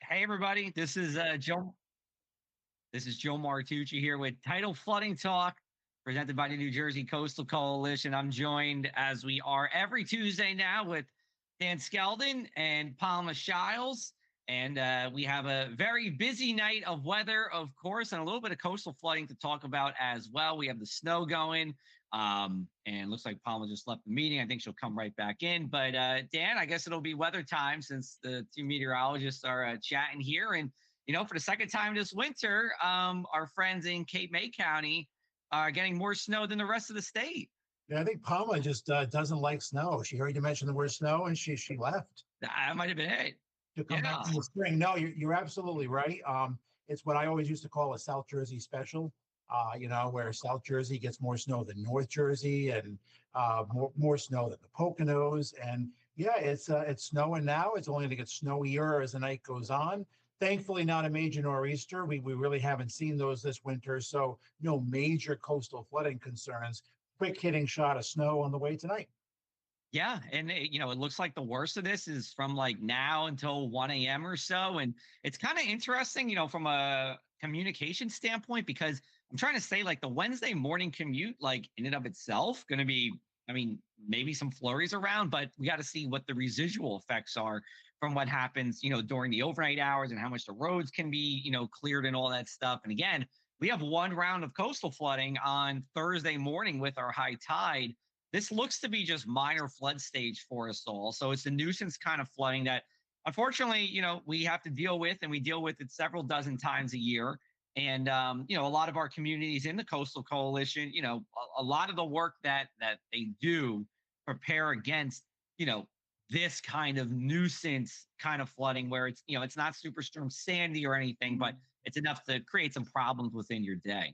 Hey everybody, this is Joe. This is Joe Martucci here with Tidal Flooding Talk, presented by the New Jersey Coastal Coalition. I'm joined, as we are every Tuesday now, with Dan Skeldon and Palma Shiles. And we have a very busy night of weather, of course, and a little bit of coastal flooding to talk about as well. We have the snow going, and looks like Palma just left the meeting. I think she'll come right back in. But Dan, I guess it'll be weather time since the two meteorologists are chatting here. And, you know, for the second time this winter, our friends in Cape May County are getting more snow than the rest of the state. Yeah, I think Palma just doesn't like snow. She heard you mention the word snow, and she left. That might have been it. To come back in the spring. No, you're absolutely right. It's what I always used to call a South Jersey special. Where South Jersey gets more snow than North Jersey, and more snow than the Poconos. And yeah, it's snowing now. It's only going to get snowier as the night goes on. Thankfully, not a major nor'easter. We really haven't seen those this winter, so no major coastal flooding concerns. Quick hitting shot of snow on the way tonight. Yeah, and it looks like the worst of this is from like now until 1 a.m. or so. And it's kind of interesting, from a communication standpoint, because I'm trying to say, like, the Wednesday morning commute, like, in and of itself, going to be, maybe some flurries around, but we got to see what the residual effects are from what happens, during the overnight hours, and how much the roads can be, cleared and all that stuff. And again, we have one round of coastal flooding on Thursday morning with our high tide. This looks to be just minor flood stage for us all. So it's a nuisance kind of flooding that, unfortunately, we have to deal with, and we deal with it several dozen times a year. And, a lot of our communities in the Coastal Coalition, a lot of the work that they do prepare against, this kind of nuisance kind of flooding where it's, it's not Superstorm Sandy or anything, but it's enough to create some problems within your day.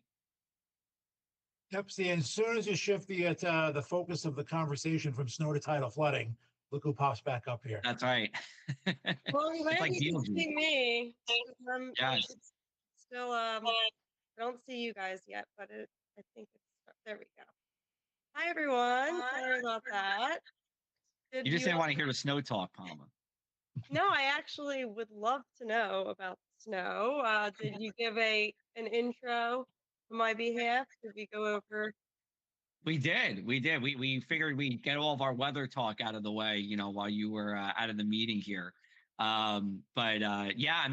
Yep. See, as soon as you shift the focus of the conversation from snow to tidal flooding, look who pops back up here. That's right. Well, you might be seeing me. Yes. Still, I don't see you guys yet, but I think it's there. We go. Hi, everyone. Sorry about that. You just didn't want to hear the snow talk, Palma. No, I actually would love to know about snow. Did you give an intro on my behalf? Did we go over? We did. We figured we'd get all of our weather talk out of the way, while you were out of the meeting here. But yeah,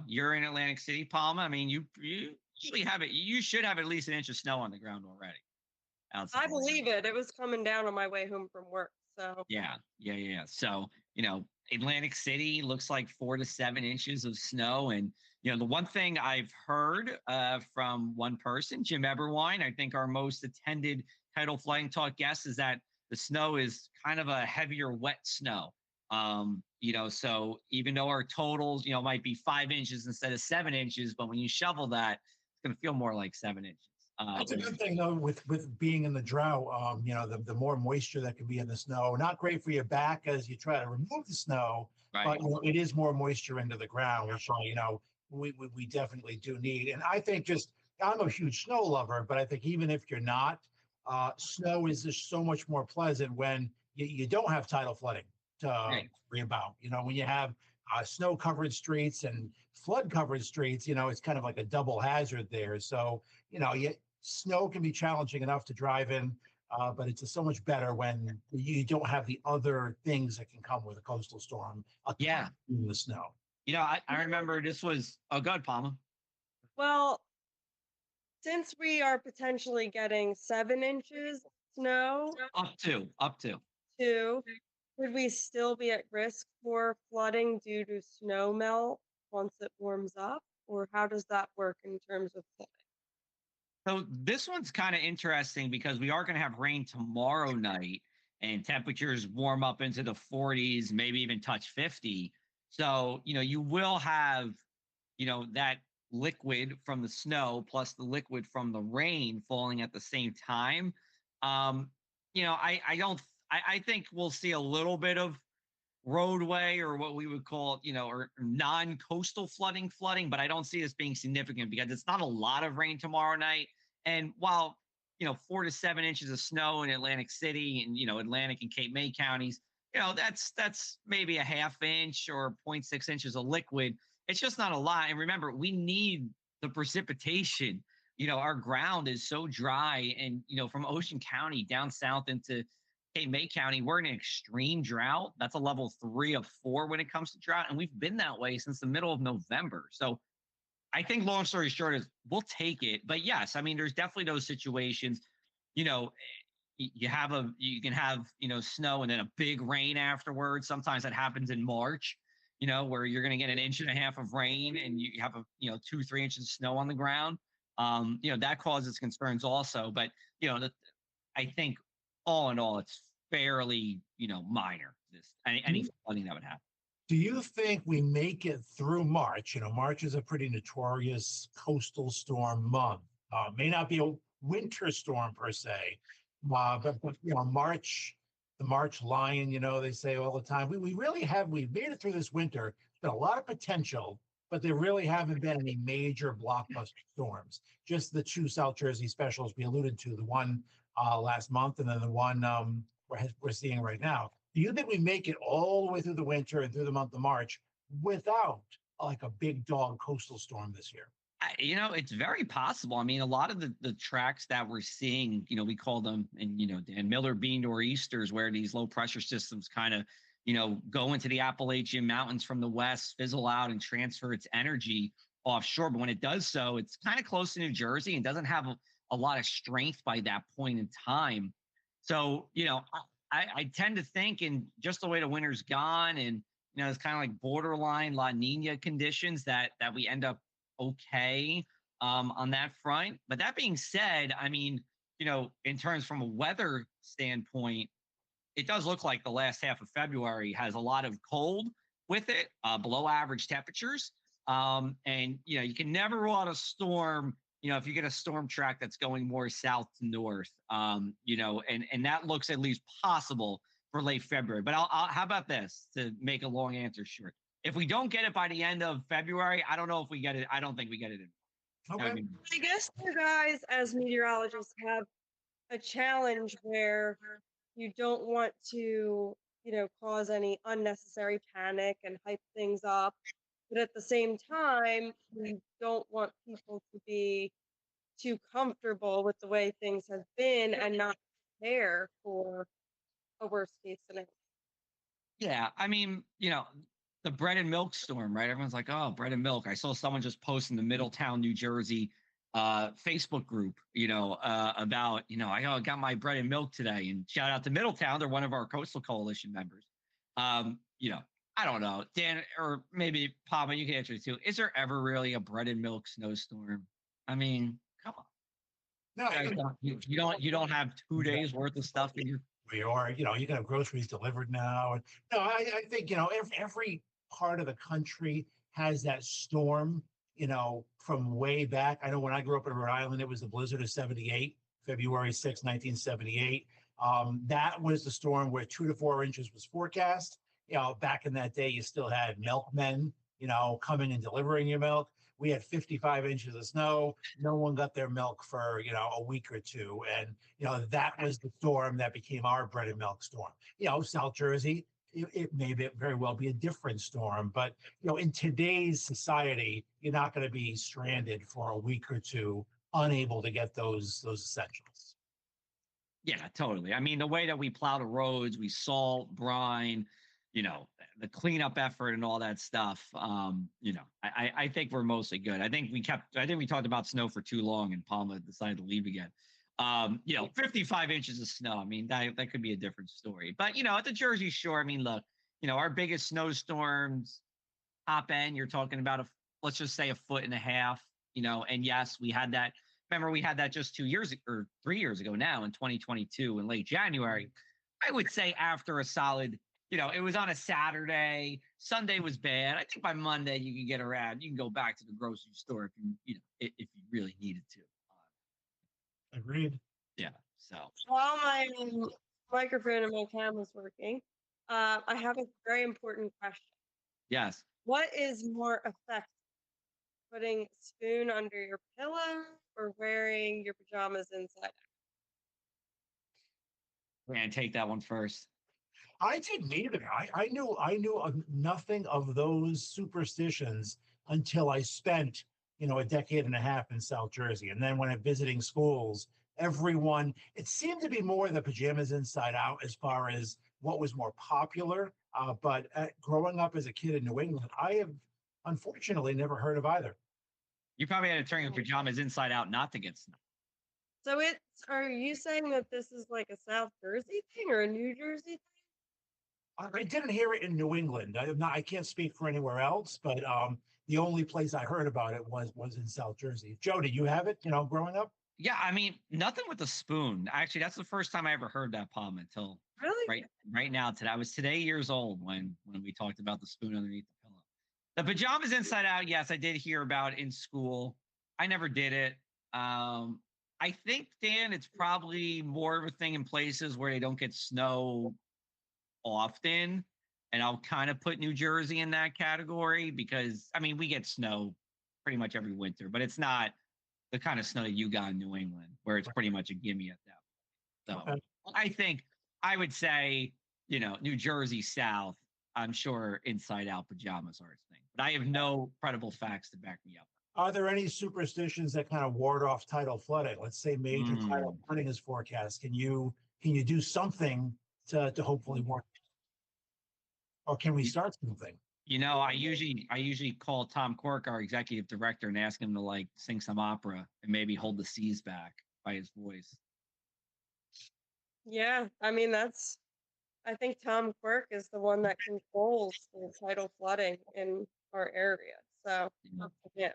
you're in Atlantic City, Palma. You usually have it. You should have at least an inch of snow on the ground already. I believe it. It was coming down on my way home from work. So yeah. So, Atlantic City looks like 4 to 7 inches of snow. And, the one thing I've heard from one person, Jim Eberwine, I think our most attended Tidal Flooding Talk guest, is that the snow is kind of a heavier, wet snow. So even though our totals, might be 5 inches instead of 7 inches, but when you shovel that, it's going to feel more like 7 inches. That's a good thing, though, with being in the drought. The more moisture that can be in the snow, not great for your back as you try to remove the snow, right. But it is more moisture into the ground, which we definitely do need. And I think I'm a huge snow lover, but I think even if you're not, snow is just so much more pleasant when you don't have tidal flooding to worry about. When you have snow-covered streets and flood-covered streets, it's kind of like a double hazard there. So, snow can be challenging enough to drive in, but it's so much better when you don't have the other things that can come with a coastal storm. Yeah. In the snow. I remember this was, oh, go ahead, Palma. Well, since we are potentially getting 7 inches snow. Up to. Would we still be at risk for flooding due to snow melt once it warms up? Or how does that work in terms of flooding? So this one's kind of interesting because we are going to have rain tomorrow night, and temperatures warm up into the 40s, maybe even touch 50. So, you will have, that liquid from the snow plus the liquid from the rain falling at the same time. I think we'll see a little bit of roadway, or what we would call, or non-coastal flooding, but I don't see this being significant because it's not a lot of rain tomorrow night. And while, 4 to 7 inches of snow in Atlantic City and, Atlantic and Cape May counties, that's maybe a half inch or 0.6 inches of liquid. it's just not a lot. And remember, we need the precipitation. Our ground is so dry, and from Ocean County down south into May County, we're in an extreme drought. That's a level 3 of 4 when it comes to drought, and we've been that way since the middle of November. So I think long story short is we'll take it. But yes, I mean, there's definitely those situations. You know, you can have snow and then a big rain afterwards. Sometimes that happens in March. Where you're going to get an inch and a half of rain and you have 2-3 inches of snow on the ground. That causes concerns also. But I think all in all, it's fairly minor. Just any flooding that would happen. Do you think we make it through March? March is a pretty notorious coastal storm month. May not be a winter storm per se, but March, the March lion, they say all the time. We've made it through this winter. There's been a lot of potential, but there really haven't been any major blockbuster storms. Just the two South Jersey specials we alluded to, the one last month and then the one we're seeing right now. Do you think we make it all the way through the winter and through the month of March without like a big dog coastal storm this year? It's very possible. I mean, a lot of the tracks that we're seeing, we call them, and Dan Miller being nor'easters, where these low pressure systems kind of, go into the Appalachian Mountains from the west, fizzle out, and transfer its energy offshore. But when it does so, it's kind of close to New Jersey and doesn't have a lot of strength by that point in time. So, I tend to think, in just the way the winter's gone, and it's kind of like borderline La Nina conditions, that we end up okay on that front. But that being said, I mean, in terms from a weather standpoint, it does look like the last half of February has a lot of cold with it, below average temperatures. And you can never rule out a storm. If you get a storm track that's going more south to north, and that looks at least possible for late February. But how about this, to make a long answer short? If we don't get it by the end of February, I don't know if we get it. I don't think we get it in. Okay. I guess you guys, as meteorologists, have a challenge where you don't want to, cause any unnecessary panic and hype things up. But at the same time, we don't want people to be too comfortable with the way things have been and not prepare for a worst case scenario. Yeah, I mean, the bread and milk storm, right? Everyone's like, oh, bread and milk. I saw someone just post in the Middletown, New Jersey Facebook group, about, I got my bread and milk today. And shout out to Middletown. They're one of our Coastal Coalition members. I don't know, Dan, or maybe Palma, you can answer it too. Is there ever really a bread and milk snowstorm? I mean, come on. No, You don't have 2 days worth of stuff in your. or you can have groceries delivered now. No, I think every part of the country has that storm. From way back. I know when I grew up in Rhode Island, it was the blizzard of '78, February 6, 1978. That was the storm where 2 to 4 inches was forecast. Back in that day, you still had milkmen, coming and delivering your milk. We had 55 inches of snow. No one got their milk for, a week or two. And, that was the storm that became our bread and milk storm. South Jersey, it may very well be a different storm. But, in today's society, you're not going to be stranded for a week or two, unable to get those essentials. Yeah, totally. I mean, the way that we plow the roads, we salt, brine, the cleanup effort and all that stuff. I think we're mostly good. I think we talked about snow for too long and Palma decided to leave again. 55 inches of snow. I mean, that could be a different story. But, at the Jersey Shore, I mean, look, our biggest snowstorms, top end, you're talking about let's just say 1.5 feet, and yes, we had that. Remember, we had that just 2 years or 3 years ago now in 2022 in late January. I would say after a solid, it was on a Saturday. Sunday was bad. I think by Monday you can get around. You can go back to the grocery store if you really needed to. Agreed. Yeah. So While my microphone and my camera's working, I have a very important question. yes. What is more effective, putting a spoon under your pillow or wearing your pajamas inside We're gonna take that one first. I did neither. I knew of nothing of those superstitions until I spent, a decade and a half in South Jersey. And then when I'm visiting schools, everyone, it seemed to be more the pajamas inside out as far as what was more popular. But growing up as a kid in New England, I have unfortunately never heard of either. You probably had to turn your pajamas inside out not to get snow. So are you saying that this is like a South Jersey thing or a New Jersey thing? I didn't hear it in New England. I can't speak for anywhere else, but the only place I heard about it was in South Jersey. Joe, did you have it, growing up? Yeah, I mean, nothing with a spoon. Actually, that's the first time I ever heard that, Palm, until Really? right now today. I was today years old when we talked about the spoon underneath the pillow. The pajamas inside out, yes, I did hear about in school. I never did it. I think, Dan, it's probably more of a thing in places where they don't get snow often. And I'll kind of put New Jersey in that category because, I mean, we get snow pretty much every winter, but it's not the kind of snow that you got in New England where it's pretty much a gimme at that point. So Okay. I think I would say, New Jersey South, I'm sure inside out pajamas are a thing, but I have no credible facts to back me up. Are there any superstitions that kind of ward off tidal flooding? Let's say major tidal Mm. flooding is forecast. Can you do something to hopefully warn, or can we start something? I usually call Tom Cork, our executive director, and ask him to like sing some opera and maybe hold the seas back by his voice. Yeah, I mean I think Tom Quirk is the one that controls the tidal flooding in our area. So yeah.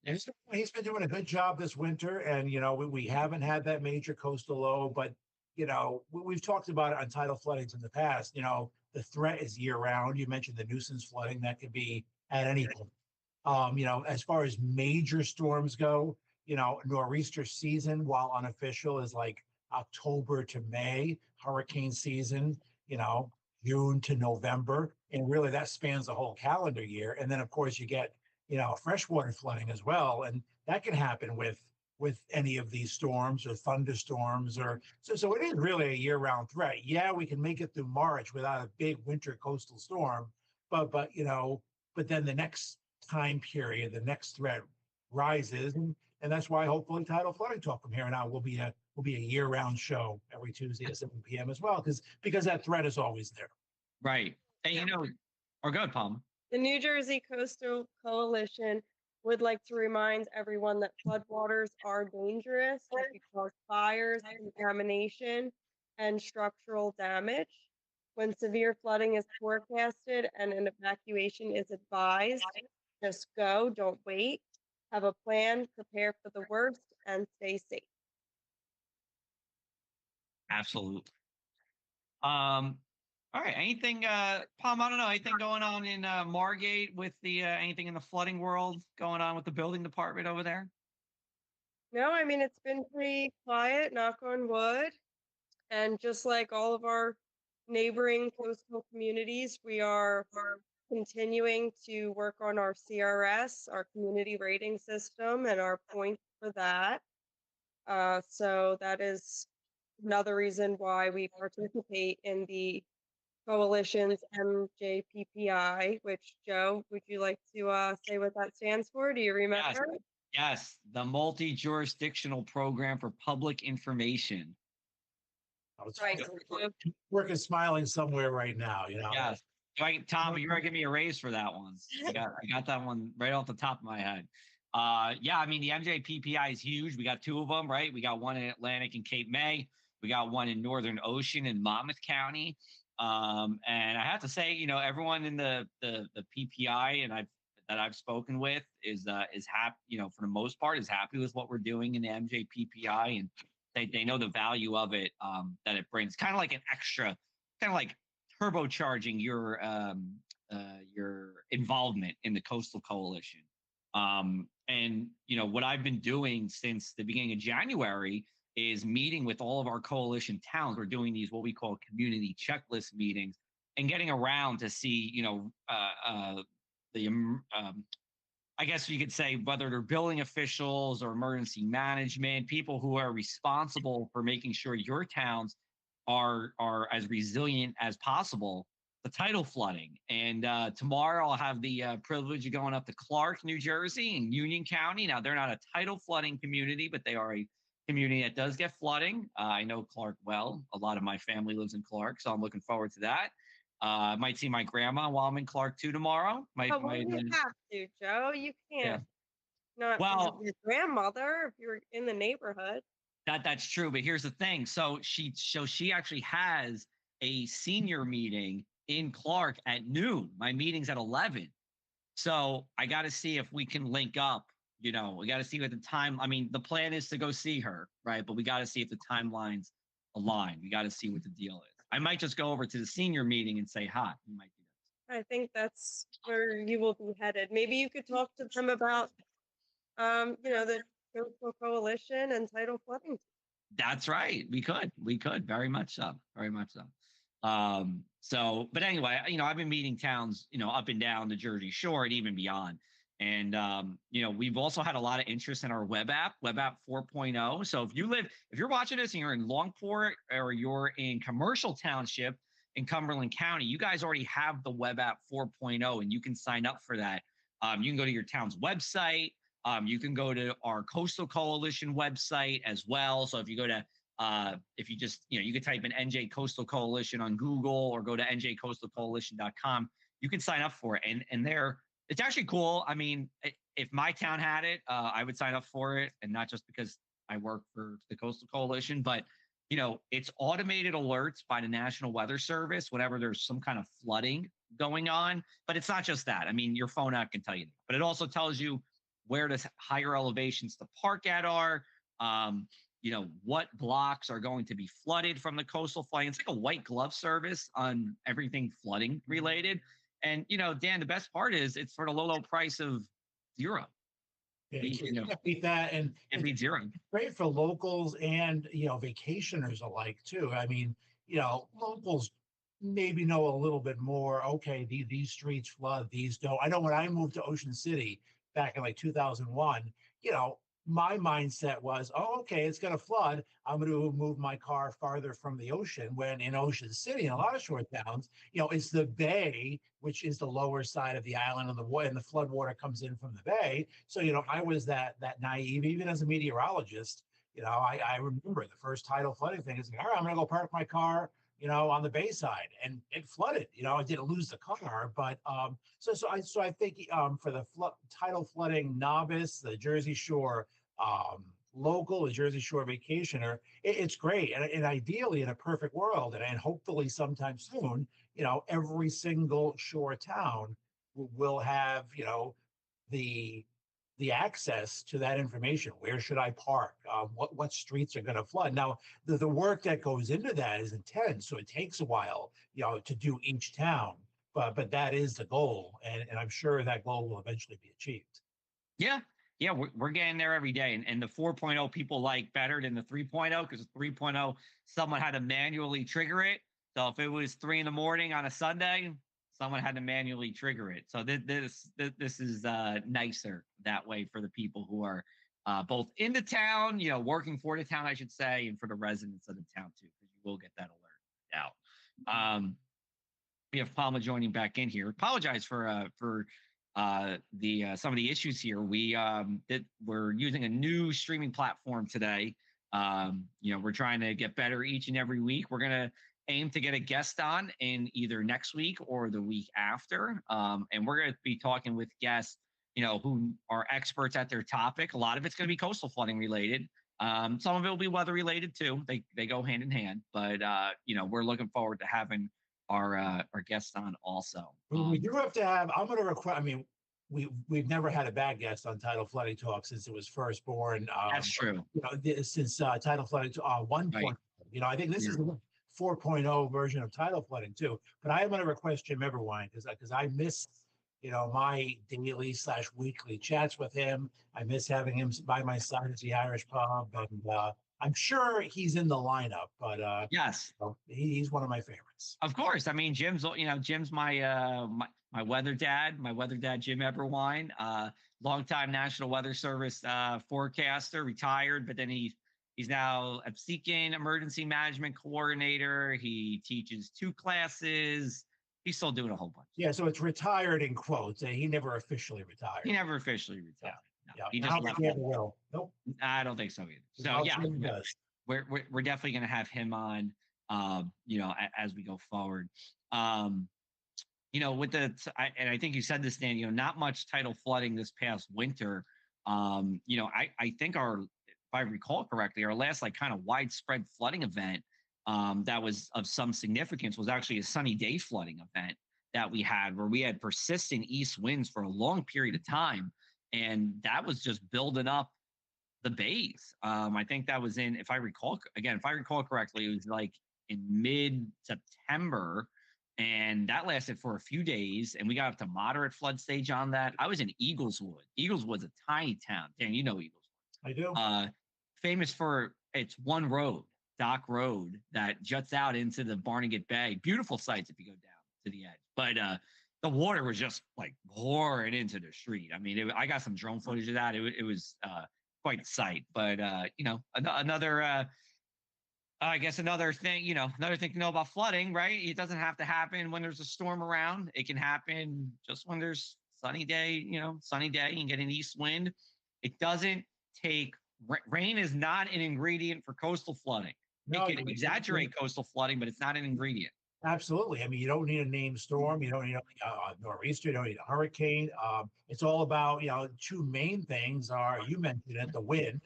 He's been doing a good job this winter, and we haven't had that major coastal low, but we've talked about it on tidal floodings in the past. The threat is year round. You mentioned the nuisance flooding that could be at any point. As far as major storms go, nor'easter season, while unofficial, is like October to May. Hurricane season, June to November, and really that spans the whole calendar year. And then of course you get freshwater flooding as well, and that can happen with any of these storms or thunderstorms or so it is really a year-round threat. Yeah, we can make it through March without a big winter coastal storm, but then the next time period, the next threat rises, and that's why hopefully Tidal Flooding Talk from here on out will be a year-round show every Tuesday at 7 p.m. as well, because that threat is always there. Right. And or go ahead, Palm. The New Jersey Coastal Coalition would like to remind everyone that floodwaters are dangerous. They can cause fires, contamination, and structural damage. When severe flooding is forecasted and an evacuation is advised, just go, don't wait. Have a plan, prepare for the worst, and stay safe. Absolutely. All right. Anything, Palm? I don't know. Anything going on in Margate with the anything in the flooding world going on with the building department over there? No, I mean, it's been pretty quiet, knock on wood. And just like all of our neighboring coastal communities, we are continuing to work on our CRS, our community rating system, and our points for that. So that is another reason why we participate in the coalition's NJPPI, which, Joe, would you like to say what that stands for? Do you remember? Yes, the multi-jurisdictional program for public information. Right. Work is smiling somewhere right now, Yes. Tom, you're gonna give me a raise for that one. I got that one right off the top of my head. Yeah, I mean the MJPPI is huge. We got two of them, right? We got one in Atlantic and Cape May. We got one in Northern Ocean in Monmouth County. And I have to say, everyone in the PPI that I've spoken with is happy, for the most part, is happy with what we're doing in the MJPPI, and they know the value of it, that it brings. Kind of like an extra, kind of like turbocharging your involvement in the Coastal Coalition. And what I've been doing since the beginning of January is meeting with all of our coalition towns. We're doing these what we call community checklist meetings and getting around to see, I guess you could say whether they're building officials or emergency management, people who are responsible for making sure your towns are as resilient as possible the tidal flooding. And tomorrow I'll have the privilege of going up to Clark, New Jersey, in Union County. Now, they're not a tidal flooding community, but they are a community that does get flooding. I know Clark well. A lot of my family lives in Clark, so I'm looking forward to that. I might see my grandma while I'm in Clark too tomorrow. Oh, well, you have to, Joe. You Yeah. can't not visit Well, your grandmother if you're in the neighborhood. that's true, but here's the thing. So she actually has a senior meeting in Clark at noon. My meeting's at 11. So I got to see if we can link up. We got to see what the time. I mean, the plan is to go see her, right? But we got to see if the timelines align. We got to see what the deal is. I might just go over to the senior meeting and say hi. We might do that. I think that's where you will be headed. Maybe you could talk to them about, the Coastal Coalition and tidal flooding. That's right. We could very much so. Very much so. But anyway, I've been meeting towns, up and down the Jersey Shore and even beyond. And, we've also had a lot of interest in our web app 4.0. So if you're watching this and you're in Longport or you're in Commercial Township in Cumberland County, you guys already have the web app 4.0 and you can sign up for that. You can go to your town's website. You can go to our Coastal Coalition website as well. So if you go to, if you just, you could type in NJ Coastal Coalition on Google or go to njcoastalcoalition.com, you can sign up for it. And it's actually cool. I mean, if my town had it, I would sign up for it. And not just because I work for the Coastal Coalition, but, it's automated alerts by the National Weather Service whenever there's some kind of flooding going on. But it's not just that. I mean, your phone app can tell you that, but it also tells you where the higher elevations to park at are, what blocks are going to be flooded from the coastal flooding. It's like a white glove service on everything flooding related. And, Dan, the best part is it's for the low price of zero. Yeah, you can't beat that. And it beats zero. Great for locals and, vacationers alike too. I mean, locals maybe know a little bit more. Okay, these streets flood, these don't. I know when I moved to Ocean City back in like 2001, my mindset was, oh, okay, it's going to flood. I'm going to move my car farther from the ocean. When in Ocean City, in a lot of shore towns, it's the bay, which is the lower side of the island, and the flood water comes in from the bay. So, I was that naive, even as a meteorologist. I remember the first tidal flooding thing is like, all right, I'm going to go park my car, on the bay side, and it flooded. I didn't lose the car, but so I think for the tidal flooding novice, the Jersey Shore local, the Jersey Shore vacationer, it's great. And ideally, in a perfect world, and hopefully sometime soon, every single shore town will have, the access to that information. Where should I park? What streets are going to flood? Now, the work that goes into that is intense, so it takes a while, to do each town. But that is the goal, and I'm sure that goal will eventually be achieved. Yeah, we're getting there every day. And the 4.0 people like better than the 3.0 because the 3.0, someone had to manually trigger it. So if it was 3 a.m. on a Sunday, someone had to manually trigger it. So this is nicer that way for the people who are both in the town, working for the town, I should say, and for the residents of the town too, because you will get that alert out. We have Palma joining back in here. Apologize for the some of the issues here. We're using a new streaming platform today. We're trying to get better each and every week. We're gonna aim to get a guest on in either next week or the week after, and we're going to be talking with guests, who are experts at their topic. A lot of it's going to be coastal flooding related. Some of it will be weather related too. They go hand in hand, but we're looking forward to having our guests on also. We do have to have. I'm going to request. I mean, we've never had a bad guest on Tidal Flooding Talk since it was first born. That's true. Since Tidal Flooding 1.0. Right. I think this is the 4.0 version of tidal flooding too. But I am going to request Jim Everwine because I miss my daily / weekly chats with him. I miss having him by my side at the Irish pub, and I'm sure he's in the lineup. But yes, he's one of my favorites. Of course, I mean Jim's my my weather dad, Jim Everwine, longtime National Weather Service forecaster, retired, but then he's now a Seeking Emergency Management Coordinator. He teaches 2 classes. He's still doing a whole bunch. Yeah, so it's retired in quotes. He never officially retired. He never officially retired. Yeah. No, Yeah. he I just don't think he ever will. Nope. I don't think so either. So I'll yeah, assume he does. we're definitely going to have him on, as we go forward. With and I think you said this, Dan, not much tidal flooding this past winter. I think if I recall correctly, our last like kind of widespread flooding event that was of some significance was actually a sunny day flooding event that we had where we had persistent east winds for a long period of time. And that was just building up the bays. I think that was if I recall correctly, it was like in mid-September, and that lasted for a few days, and we got up to moderate flood stage on that. I was in Eagleswood. Eagleswood's a tiny town. Dan, you know Eagleswood. I do. Famous for its one road, Dock Road, that juts out into the Barnegat Bay. Beautiful sights if you go down to the edge. But the water was just like pouring into the street. I mean, I got some drone footage of that. It was quite the sight. But another I guess another thing to know about flooding, right? It doesn't have to happen when there's a storm around. It can happen just when there's sunny day and get an east wind. It doesn't take rain is not an ingredient for coastal flooding. No, it can exaggerate coastal flooding, but it's not an ingredient. Absolutely. I mean, you don't need a named storm. You don't need a nor'easter. You don't need a hurricane. It's all about, two main things are, you mentioned it, the wind.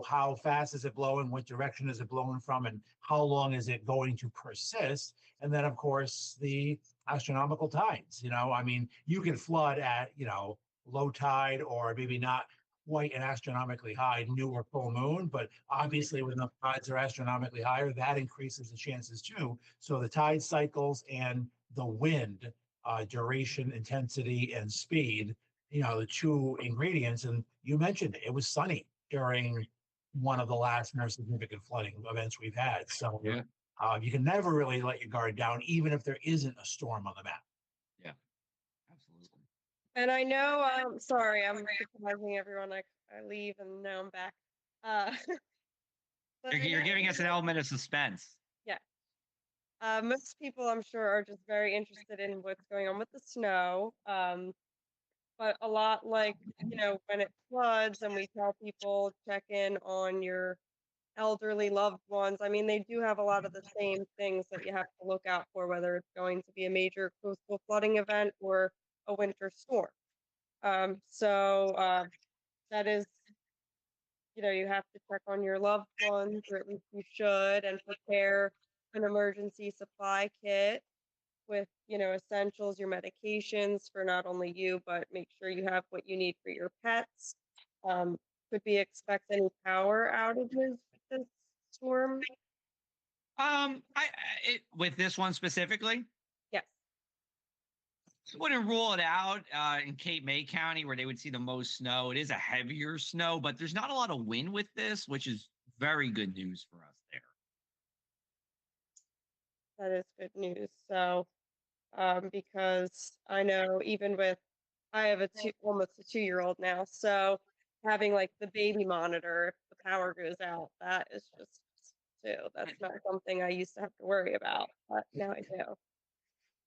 How fast is it blowing? What direction is it blowing from? And how long is it going to persist? And then, of course, the astronomical tides. I mean, you can flood at, low tide or maybe not quite an astronomically high new or full moon, but obviously when the tides are astronomically higher, that increases the chances too. So the tide cycles and the wind, duration, intensity, and speed, the two ingredients. And you mentioned it was sunny during one of the last more significant flooding events we've had. So yeah. You can never really let your guard down, even if there isn't a storm on the map. Yeah, absolutely. And I know, sorry, I'm surprising everyone. I leave and now I'm back. But You're giving us an element of suspense. Yeah. Most people, I'm sure, are just very interested in what's going on with the snow. But a lot like, when it floods and we tell people check in on your elderly loved ones, I mean, they do have a lot of the same things that you have to look out for, whether it's going to be a major coastal flooding event or a winter storm. So that is, you have to check on your loved ones, or at least you should, and prepare an emergency supply kit with, essentials, your medications for not only you, but make sure you have what you need for your pets. Could we expect any power outages this storm? With this one specifically? Yes. I wouldn't rule it out in Cape May County where they would see the most snow. It is a heavier snow, but there's not a lot of wind with this, which is very good news for us there. That is good news. So, because I know even I have almost a 2-year-old now, so having like the baby monitor if the power goes out, that is just that's not something I used to have to worry about, but now I do.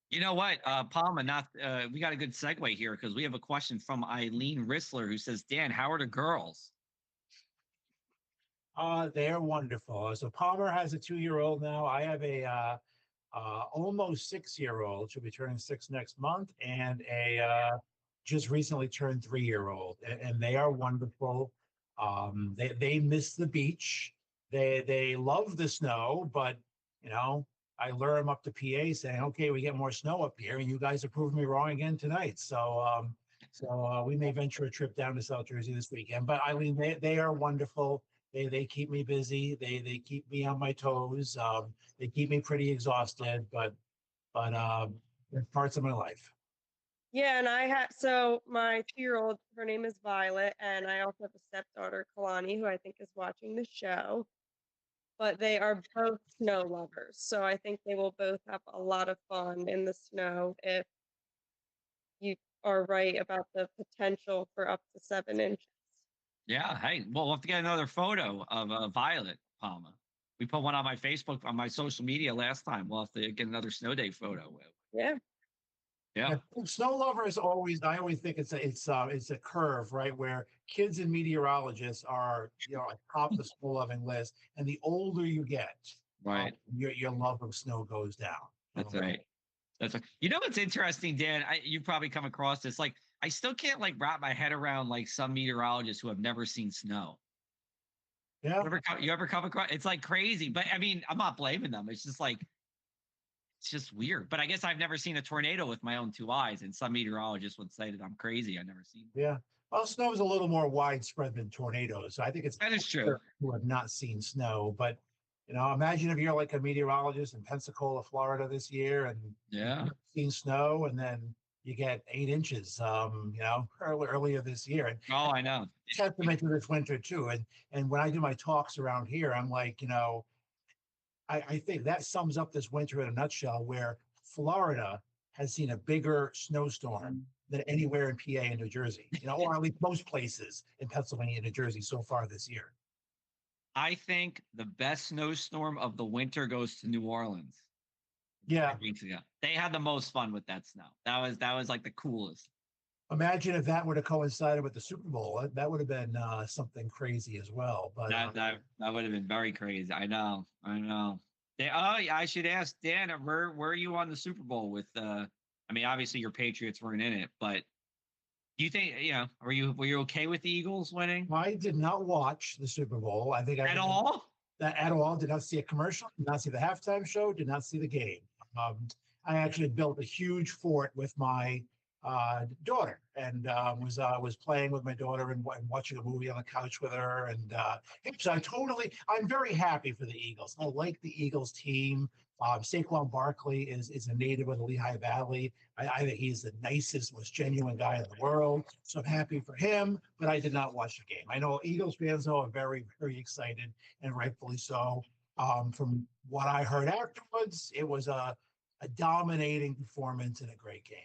You know what, Palma, we got a good segue here because we have a question from Eileen Rissler who says, Dan, how are the girls? They're wonderful. So Palmer has a 2-year-old now. I have a almost 6-year-old. She'll be turning 6 next month, and a just recently turned 3-year-old. And they are wonderful. They miss the beach. They love the snow, but I lure them up to PA saying, okay, we get more snow up here, and you guys have proven me wrong again tonight. So we may venture a trip down to South Jersey this weekend. But Eileen, they are wonderful. They keep me busy. They keep me on my toes. They keep me pretty exhausted, but they're parts of my life. Yeah, and so my 2-year-old, her name is Violet, and I also have a stepdaughter, Kalani, who I think is watching the show. But they are both snow lovers, so I think they will both have a lot of fun in the snow if you are right about the potential for up to 7 inches. Yeah, hey, we'll have to get another photo of Violet, Palma. We put one on my Facebook, on my social media last time. We'll have to get another snow day photo Yeah. Yeah. Snow lovers always. I always think it's a curve, right? Where kids and meteorologists are, atop the snow loving list, and the older you get, Right. your love of snow goes down. That's right. That's right. You know what's interesting, Dan? You've probably come across this. Like, I still can't like wrap my head around like some meteorologists who have never seen snow. Yeah. You ever come across? It's like crazy, but I mean, I'm not blaming them. It's just like it's just weird. But I guess I've never seen a tornado with my own two eyes, and some meteorologists would say that I'm crazy. I've never seen. Yeah. Well, snow is a little more widespread than tornadoes. So I think it's That is true. who have not seen snow. But imagine if you're like a meteorologist in Pensacola, Florida this year, and Yeah. you've seen snow, and then you get 8 inches, earlier this year. And Oh, I know. testament to this winter too. And when I do my talks around here, I'm like, I think that sums up this winter in a nutshell, where Florida has seen a bigger snowstorm than anywhere in PA and New Jersey, or at least most places in Pennsylvania and New Jersey so far this year. I think the best snowstorm of the winter goes to New Orleans. Yeah. Weeks ago, they had the most fun with that snow. That was like the coolest. Imagine if that would have coincided with the Super Bowl. That would have been something crazy as well. But That would have been very crazy. I know. Yeah, I should ask Dan. Where are you on the Super Bowl with? I mean, obviously your Patriots weren't in it, but do you think were you okay with the Eagles winning? I did not watch the Super Bowl. I think At all? That at all. Did not see a commercial. Did not see the halftime show. Did not see the game. I actually built a huge fort with my daughter, and was playing with my daughter and watching a movie on the couch with her. And so I'm very happy for the Eagles. I like the Eagles team. Saquon Barkley is a native of the Lehigh Valley. I think he's the nicest, most genuine guy in the world. So I'm happy for him, but I did not watch the game. I know Eagles fans, though, are very, very excited, and rightfully so. From what I heard afterwards, it was a dominating performance and a great game.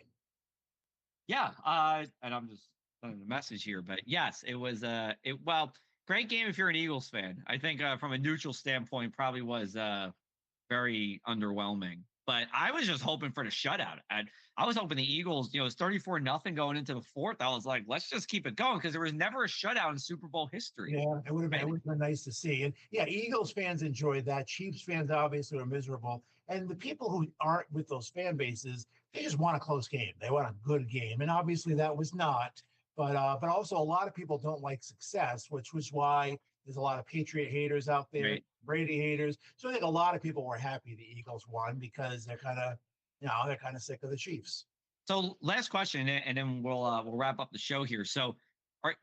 Yeah, and I'm just sending a message here, but yes, it was great game if you're an Eagles fan. I think from a neutral standpoint, probably was very underwhelming. But I was just hoping for the shutout. I was hoping the Eagles, it's 34-0 going into the fourth. I was like, let's just keep it going, because there was never a shutout in Super Bowl history. Yeah, it would have been nice to see. And yeah, Eagles fans enjoyed that. Chiefs fans obviously were miserable. And the people who aren't with those fan bases, they just want a close game. They want a good game. And obviously that was not. But also a lot of people don't like success, which was why there's a lot of Patriot haters out there, Right. Brady haters. So I think a lot of people were happy the Eagles won, because they're kind of sick of the Chiefs. So last question, and then we'll wrap up the show here. So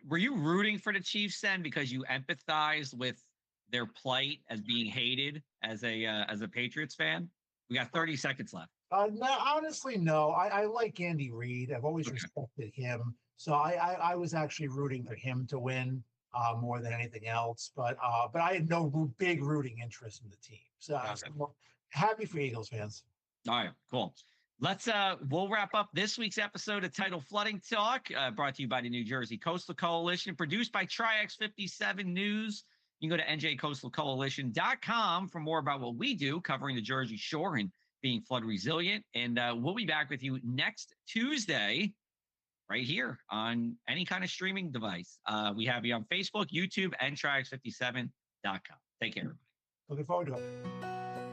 were you rooting for the Chiefs then, because you empathize with their plight as being hated as a Patriots fan? We got 30 seconds left. No, honestly, no. I like Andy Reid. I've always respected him. So I was actually rooting for him to win more than anything else. But I had no big rooting interest in the team. So happy for Eagles fans. All right, cool. We'll wrap up this week's episode of Tidal Flooding Talk, brought to you by the New Jersey Coastal Coalition, produced by Tri-X 57 News. You can go to njcoastalcoalition.com for more about what we do, covering the Jersey Shore and being flood resilient. And we'll be back with you next Tuesday, right here on any kind of streaming device. We have you on Facebook, YouTube, and Tri-X57.com. Take care, everybody. Looking forward to it.